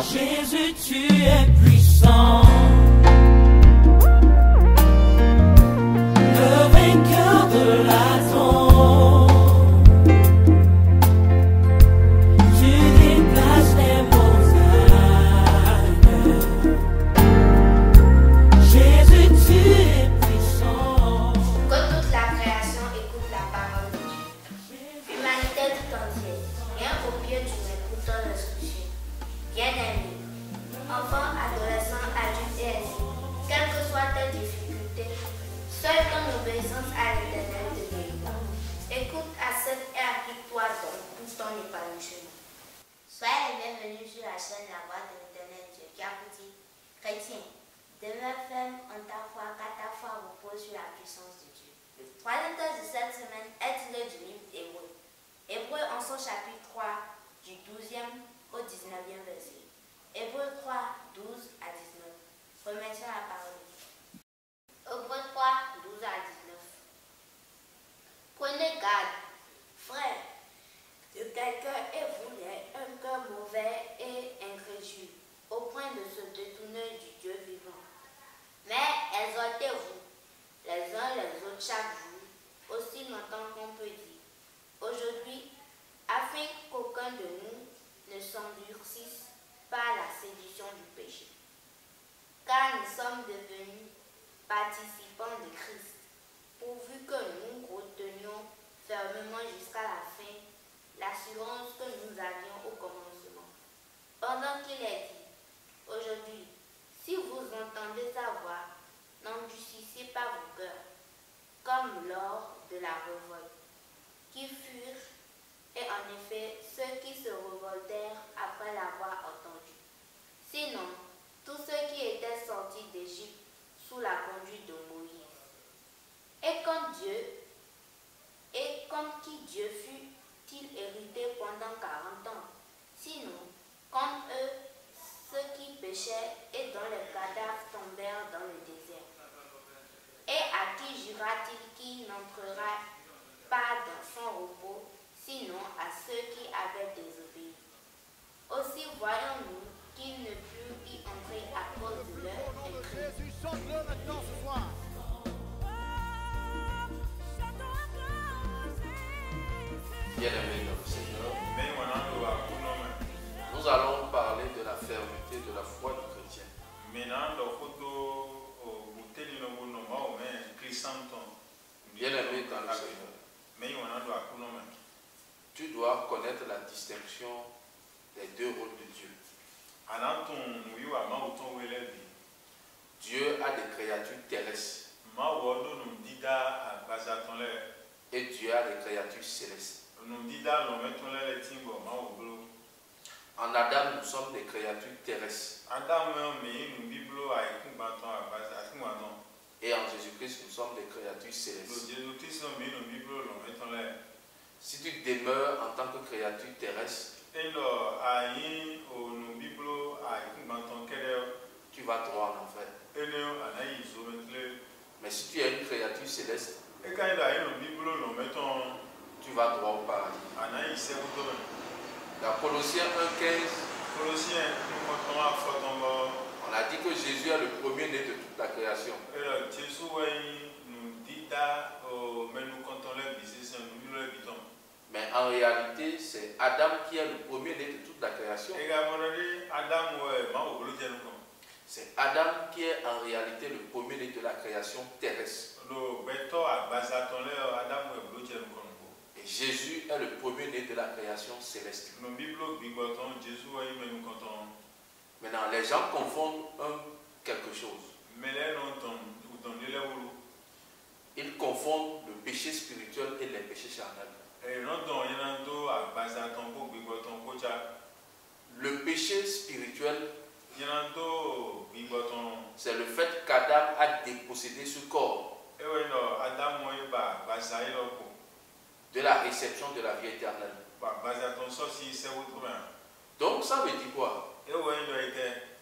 Jésus, tu es puissant. Le vainqueur de la tombe. Tu déplaces les montagnes. Jésus, tu es puissant. Que toute la création écoute la parole de Dieu. L'humanité tout entière, rien qu'au pied du écouteur le scrucher. Bien-aimé, enfants, adolescents, adultes et aînés, quelles que soient tes difficultés, seule ton obéissance à l'Éternel te guérira. Écoute, accepte et applique-toi donc pour ton épanouissement. Soyez les bienvenus sur la chaîne La Voix de l'Éternel Dieu qui a pour titre Chrétien, demeure ferme en ta foi car ta foi repose sur la puissance de Dieu. Le troisième texte de cette semaine est tiré du livre d'Hébreux. Hébreux en son chapitre 3 du 12e au 19e verset. Hébreux 3, 12 à 19. Remercions la parole. Hébreux 3, 12 à 19. Prenez garde, frères, de quelqu'un et vous un cœur mauvais et incrédule, au point de se détourner du Dieu vivant. Mais exhortez-vous les uns les autres chaque jour, aussi longtemps qu'on peut dire, aujourd'hui, afin qu'aucun de nous ne s'endurcisse par la séduction du péché. Car nous sommes devenus participants de Christ, pourvu que nous retenions fermement jusqu'à la fin l'assurance que nous avions au commencement. Pendant qu'il est dit, aujourd'hui, si vous entendez sa voix, n'endurcissez pas vos cœurs, comme lors de la révolte, qui furent, et en effet, ceux qui se révoltèrent après l'avoir entendu. Sinon, tous ceux qui étaient sortis d'Égypte sous la conduite de Moïse. Et comme qui Dieu fut-il hérité pendant 40 ans? Sinon, comme eux, ceux qui péchaient et dont les cadavres tombèrent dans le désert. Et à qui jura-t-il qu'il n'entrera pas dans son repos, sinon à ceux qui avaient désobéi? Aussi voyons-nous qu'ils ne purent y entrer à cause de leur incrédulité. Bien-aimés dans le Seigneur, nous allons parler de la fermeté de la foi du chrétien. Bien-aimés dans le Seigneur, tu dois connaître la distinction des deux rôles de Dieu. Dieu a des créatures terrestres et Dieu a des créatures célestes. En Adam, nous sommes des créatures terrestres. Et en Jésus-Christ, nous sommes des créatures célestes. Si tu demeures en tant que créature terrestre, tu vas droit en enfer. Mais si tu es une créature céleste, tu vas droit au paradis. Dans Colossiens 1,15, on a dit que Jésus est le premier-né de toute la création. Mais en réalité, c'est Adam qui est le premier-né de toute la création. C'est Adam qui est en réalité le premier-né de la création terrestre. Et Jésus est le premier-né de la création céleste. Maintenant, les gens confondent quelque chose. Ils confondent le péché spirituel et les péchés charnels. Le péché spirituel, c'est le fait qu'Adam a dépossédé ce corps de la réception de la vie éternelle. Donc ça veut dire quoi?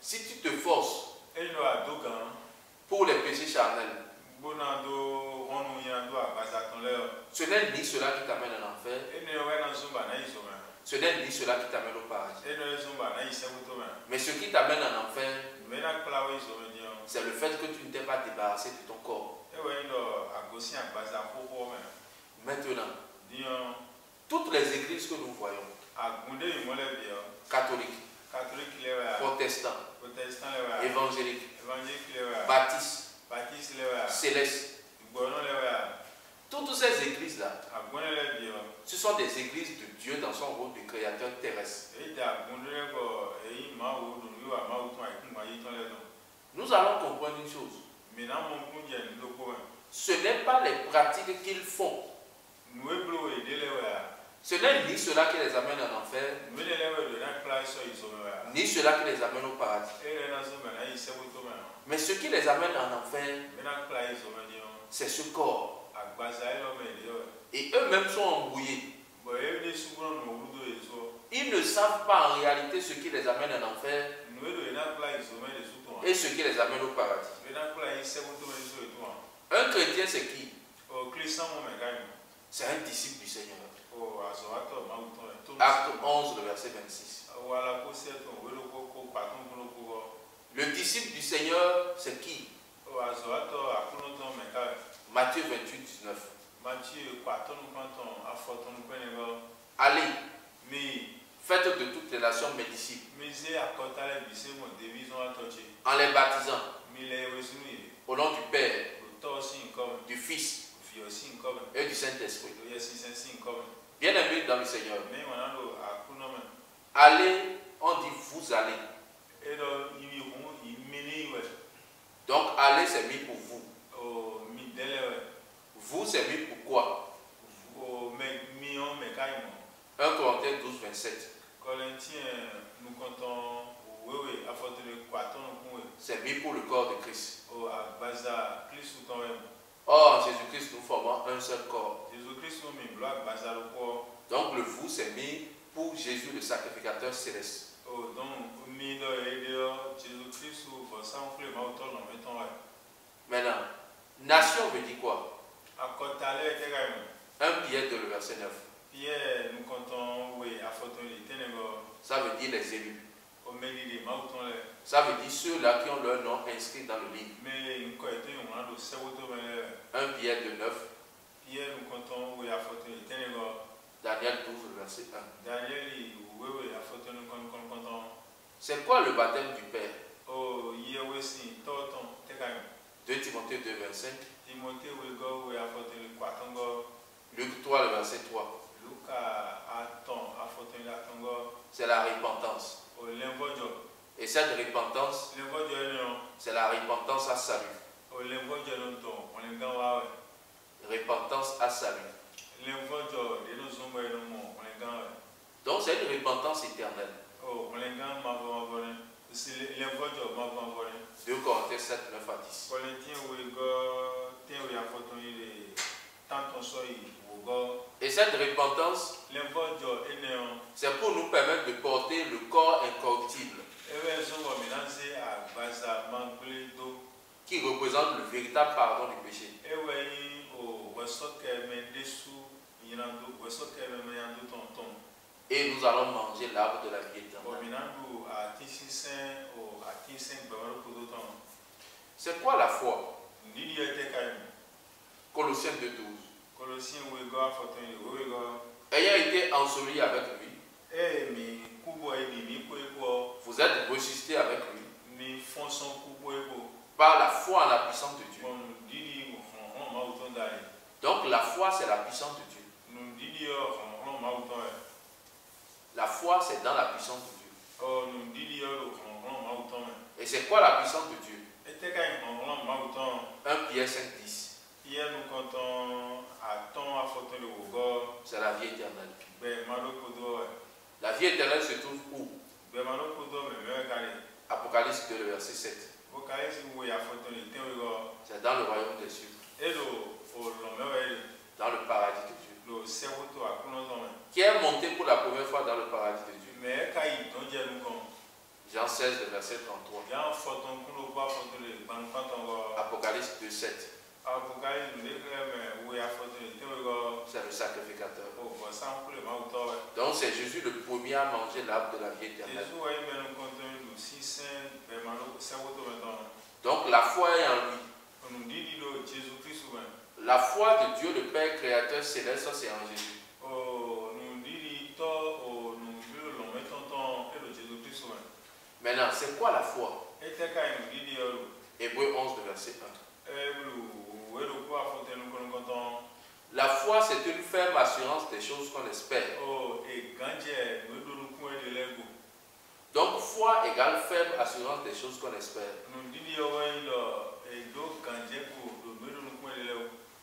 Si tu te forces pour les péchés charnels, ce n'est ni cela qui t'amène en enfer, ce n'est ni cela qui t'amène au paradis. Mais ce qui t'amène en enfer, c'est le fait que tu ne t'es pas débarrassé de ton corps. Maintenant, toutes les églises que nous voyons, catholiques, protestants, évangéliques, baptistes, célestes, toutes ces églises-là, ce sont des églises de Dieu dans son rôle de créateur terrestre. Nous allons comprendre une chose. Ce n'est pas les pratiques qu'ils font. Ce n'est ni cela qui les amène en enfer, ni cela qui les amène au paradis. Mais ce qui les amène en enfer, c'est ce corps. Et eux-mêmes sont embrouillés. Ils ne savent pas en réalité ce qui les amène en enfer et ce qui les amène au paradis. Un chrétien, c'est qui? C'est un disciple du Seigneur. Acte 11, le verset 26. Le disciple du Seigneur, c'est qui? Matthieu 28, 19. Allez, faites de toutes les nations mes disciples, en les baptisant au nom du Père, du Fils et du Saint-Esprit. Bien aimé dans le Seigneur. Allez, on dit vous allez. Donc allez, c'est mis pour vous. Vous, c'est mis pour quoi? 1 Corinthiens 12, 27. C'est mis pour le corps de Christ. Or, en Jésus-Christ, nous formons un seul corps. Donc le vous, c'est mis pour Jésus, le sacrificateur céleste. Maintenant, nation veut dire quoi? 1 Pierre 2, le verset 9. Ça veut dire les élus. Ça veut dire ceux-là qui ont leur nom inscrit dans le livre. 1 Pierre 2, 9. Daniel 12, le verset 1. C'est quoi le baptême du Père? 2 Timothée 2, 25. Luc 3, le verset 3. C'est la repentance. Et cette repentance, c'est la repentance à salut. Repentance à salut. Donc c'est une repentance éternelle. 2 Corinthiens 7, 9 à 10. Et cette repentance, c'est pour nous permettre de porter le corps incorruptible qui représente le véritable pardon du péché. Et nous allons manger l'arbre de la vie éternelle. C'est quoi la foi? Colossiens 2, 12. Ayant été enseveli avec lui, vous êtes ressuscité avec lui par la foi en la puissance de Dieu. Donc la foi, c'est la puissance de Dieu. La foi, c'est dans la puissance de Dieu. Et c'est quoi la puissance de Dieu? 1 Pierre 5, 10. C'est la vie éternelle. La vie éternelle se trouve où? Apocalypse 2, le verset 7. C'est dans le royaume des cieux. Dans le paradis de Dieu. Qui est monté pour la première fois dans le paradis de Dieu? Jean 16, le verset 33. Apocalypse 2, 7. C'est le sacrificateur. Donc c'est Jésus le premier à manger l'arbre de la vie éternelle. Donc la foi est en lui. La foi de Dieu le Père créateur céleste, c'est en Jésus. Maintenant, c'est quoi la foi? Hébreux 11, verset 1. La foi, c'est une ferme assurance des choses qu'on espère. Donc, foi égale ferme assurance des choses qu'on espère.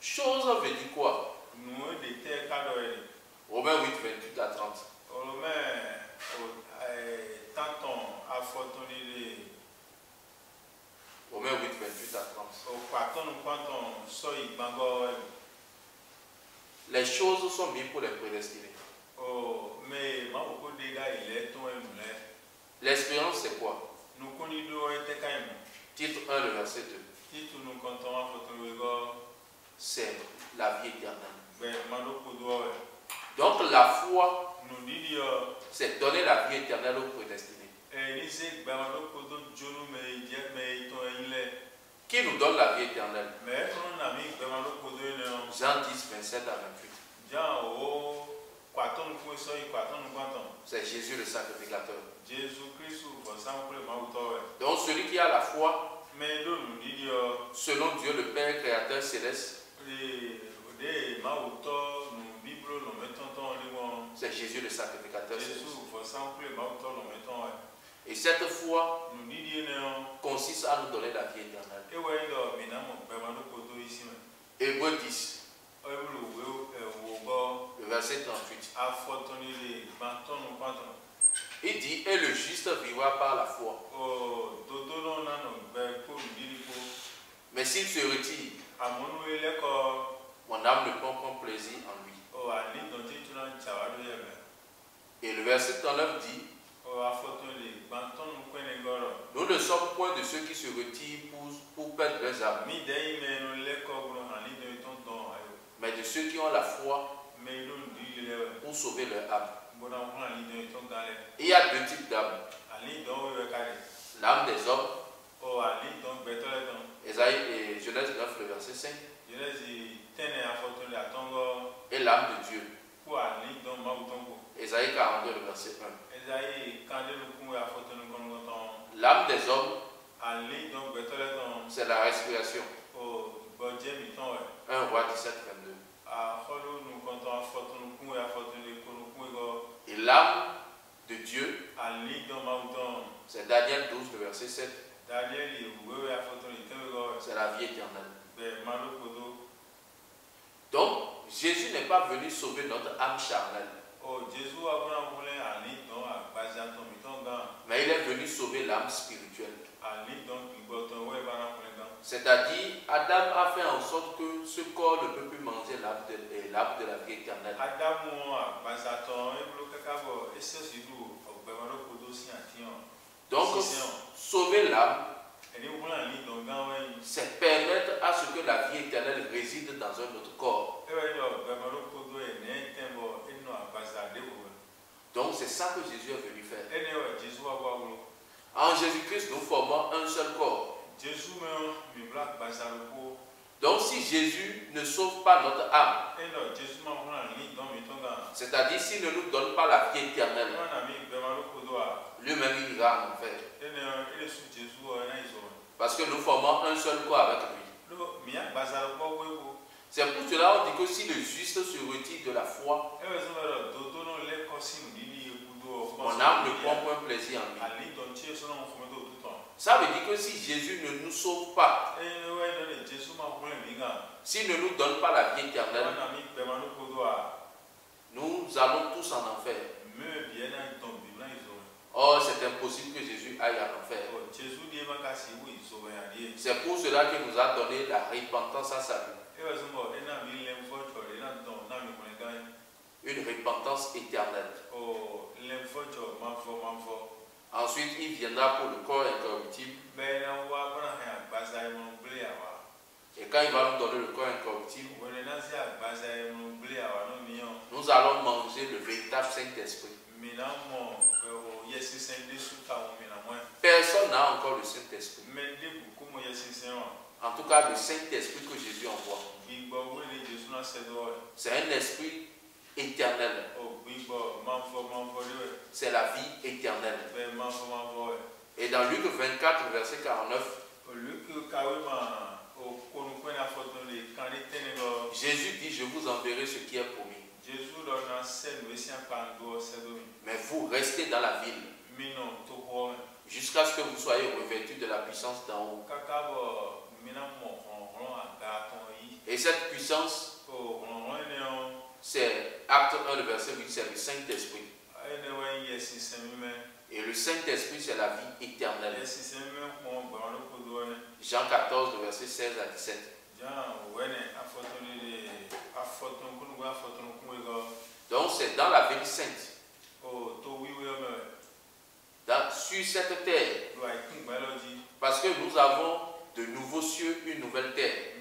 Chose veut dire quoi? Romains 8, 28 à 30. Romains 8, 28 à 30. Les choses sont bien pour les prédestinés. L'espérance, c'est quoi? Titre 1, le verset 2. C'est la vie éternelle. Donc la foi, c'est donner la vie éternelle aux prédestinés. Qui nous donne la vie éternelle? Jean 10, 27 à 28. C'est Jésus le sacrificateur. Donc celui qui a la foi, selon Dieu le Père créateur céleste, c'est Jésus le sacrificateur céleste. Et cette foi consiste à nous donner la vie éternelle. Hébreux 10, le verset 38. Il dit, et le juste vivra par la foi. Mais s'il se retire, mon âme ne prend pas plaisir en lui. Et le verset 39 dit, nous ne sommes point de ceux qui se retirent pour perdre leurs âmes, mais de ceux qui ont la foi pour sauver leur âme. Il y a deux types d'âmes. L'âme des hommes, Genèse 9, le verset 5, et l'âme de Dieu, Ésaïe 42, le verset 1. L'âme des hommes, c'est la respiration. 1 Roi 17, 22. Et l'âme de Dieu, c'est Daniel 12, le verset 7. C'est la vie éternelle. Donc, Jésus n'est pas venu sauver notre âme charnelle. Mais il est venu sauver l'âme spirituelle. C'est-à-dire, Adam a fait en sorte que ce corps ne peut plus manger l'arbre de la vie éternelle. Donc, sauver l'âme, c'est permettre à ce que la vie éternelle réside dans un autre corps. Donc, c'est ça que Jésus est venu faire. En Jésus-Christ, nous formons un seul corps. Donc, si Jésus ne sauve pas notre âme, c'est-à-dire s'il ne nous donne pas la vie éternelle, lui-même il ira en enfer. Parce que nous formons un seul corps avec lui. C'est pour cela qu'on dit que si le juste se retire de la foi, mon âme ne prend point plaisir en lui. Ça veut dire que si Jésus ne nous sauve pas, s'il ne nous donne pas la vie éternelle, nous allons tous en enfer. Or, c'est impossible que Jésus aille en enfer. C'est pour cela qu'il nous a donné la repentance à sa vie. Une repentance éternelle. Ensuite, il viendra pour le corps incorruptible. Et quand il va nous donner le corps incorruptible, nous allons manger le véritable Saint-Esprit. Personne n'a encore le Saint-Esprit. En tout cas, le Saint-Esprit que Jésus envoie. C'est un esprit éternel. C'est la vie éternelle. Et dans Luc 24, verset 49, Jésus dit, je vous enverrai ce qui est promis. Mais vous restez dans la ville jusqu'à ce que vous soyez revêtus de la puissance d'en haut. Et cette puissance, c'est Acte 1, le verset 8, c'est le Saint-Esprit. Et le Saint-Esprit, c'est la vie éternelle. Jean 14, le verset 16 à 17. Donc c'est dans la ville sainte. Sur cette terre. Parce que nous avons de nouveaux cieux, une nouvelle terre.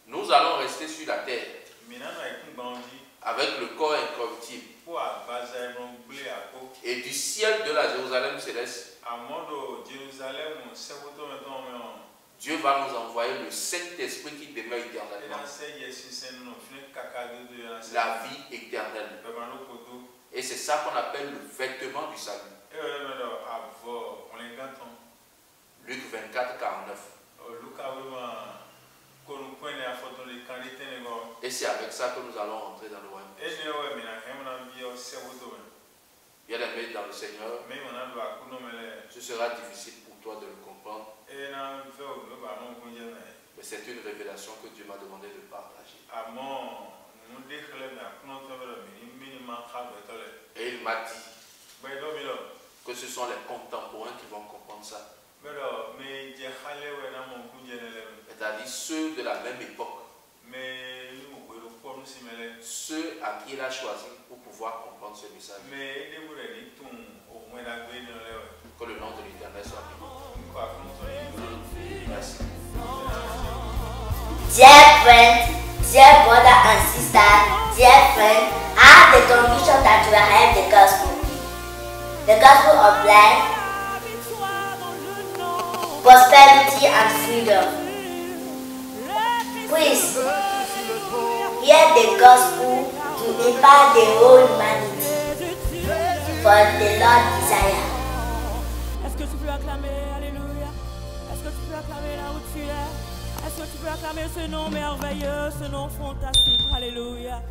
Nous allons rester sur la terre. Avec le corps incorruptible. Et du ciel de la Jérusalem céleste, Dieu va nous envoyer le Saint-Esprit qui demeure éternellement. La vie éternelle. Et c'est ça qu'on appelle le vêtement du salut. Luc 24, 49. Et c'est avec ça que nous allons entrer dans le royaume. Bien aimé dans le Seigneur, ce sera difficile pour toi de le comprendre. Mais c'est une révélation que Dieu m'a demandé de partager. Et il m'a dit que ce sont les contemporains qui vont comprendre ça. C'est-à-dire ceux de la même époque. Ceux à qui il a choisi pour pouvoir comprendre ce message. Que le nom de l'Éternel soit béni. Merci. Dear friend, dear brother and sister, dear friend, I have the conviction that you will have the gospel of life, prosperity and freedom. Please, hear the gospel to empower the whole humanity, for the Lord desire. Est-ce que tu peux acclamer, alléluia? Est-ce que tu peux acclamer là où tu es? Est-ce que tu peux acclamer ce nom merveilleux, ce nom fantastique, alléluia?